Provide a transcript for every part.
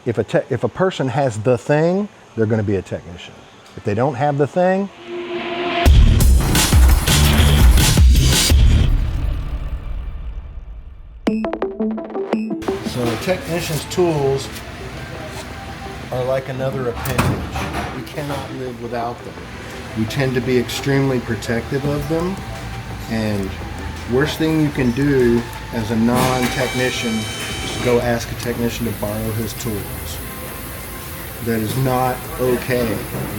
If a person has the thing, they're going to be a technician. If they don't have the thing, so a technician's tools are like another appendage. We cannot live without them. We tend to be extremely protective of them, and worst thing you can do as a non-technician is to go ask a technician to borrow his tools. That is not okay.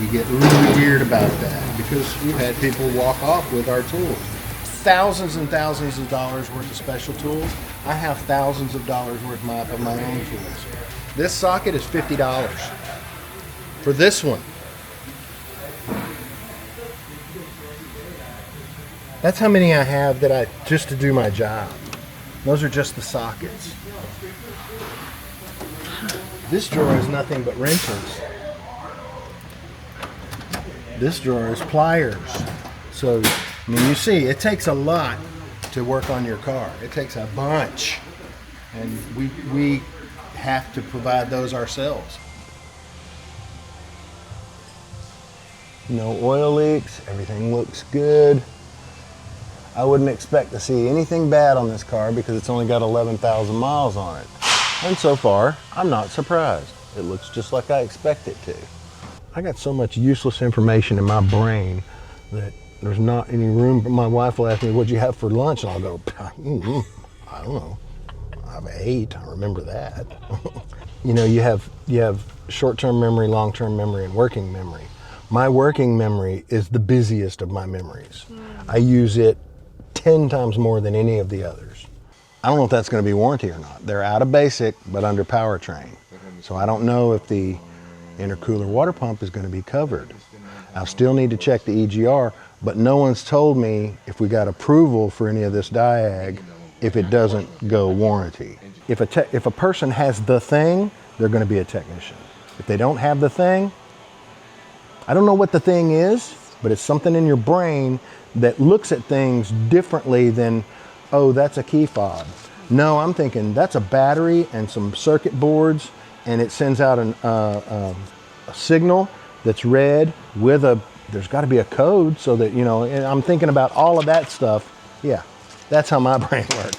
We get really weird about that because we've had people walk off with our tools. Thousands and thousands of dollars worth of special tools. I have thousands of dollars worth of my own tools. This socket is $50 for this one. That's how many I have just to do my job. Those are just the sockets. This drawer is nothing but wrenches. This drawer is pliers. So, I mean, you see, it takes a lot to work on your car. It takes a bunch. And we have to provide those ourselves. No oil leaks, everything looks good. I wouldn't expect to see anything bad on this car because it's only got 11,000 miles on it. And so far, I'm not surprised. It looks just like I expect it to. I got so much useless information in my brain that there's not any room. My wife will ask me, what'd you have for lunch? And I'll go, I don't know. I've ate, I remember that. You know, you have short-term memory, long-term memory, and working memory. My working memory is the busiest of my memories. I use it 10 times more than any of the others. I don't know if that's going to be warranty or not. They're out of basic, but under powertrain. So I don't know if the intercooler water pump is going to be covered. I'll still need to check the EGR, but no one's told me if we got approval for any of this diag if it doesn't go warranty. If a person has the thing, they're going to be a technician. If they don't have the thing, I don't know what the thing is, but it's something in your brain that looks at things differently than, oh, that's a key fob. No, I'm thinking that's a battery and some circuit boards, and it sends out a signal that's red with there's got to be a code so that, you know, and I'm thinking about all of that stuff. Yeah, that's how my brain works.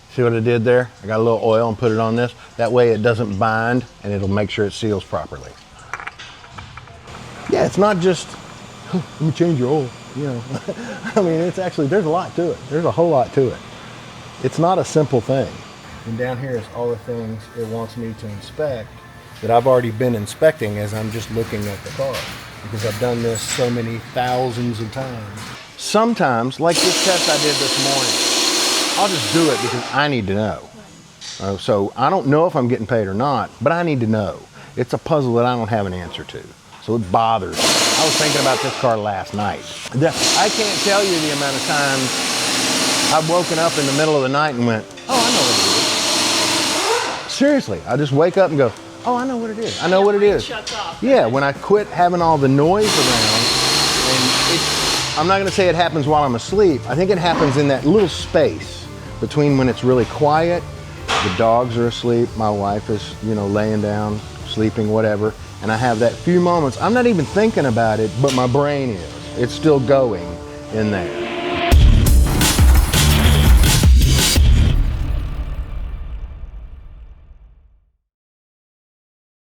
See what I did there? I got a little oil and put it on this. That way it doesn't bind and it'll make sure it seals properly. Yeah, it's not just, let me change your oil, you know. I mean, it's actually, there's a lot to it. There's a whole lot to it. It's not a simple thing. And down here is all the things it wants me to inspect that I've already been inspecting as I'm just looking at the car, because I've done this so many thousands of times. Sometimes, like this test I did this morning, I'll just do it because I need to know. So I don't know if I'm getting paid or not, but I need to know. It's a puzzle that I don't have an answer to. So it bothers me. I was thinking about this car last night. I can't tell you the amount of times I've woken up in the middle of the night and went, oh, I know what it is. Seriously, I just wake up and go, oh, I know what it is. I know what it is. Shuts off. Yeah, when I quit having all the noise around, and I'm not gonna say it happens while I'm asleep. I think it happens in that little space between when it's really quiet, the dogs are asleep, my wife is, you know, laying down, sleeping, whatever, and I have that few moments. I'm not even thinking about it, but my brain is. It's still going in there.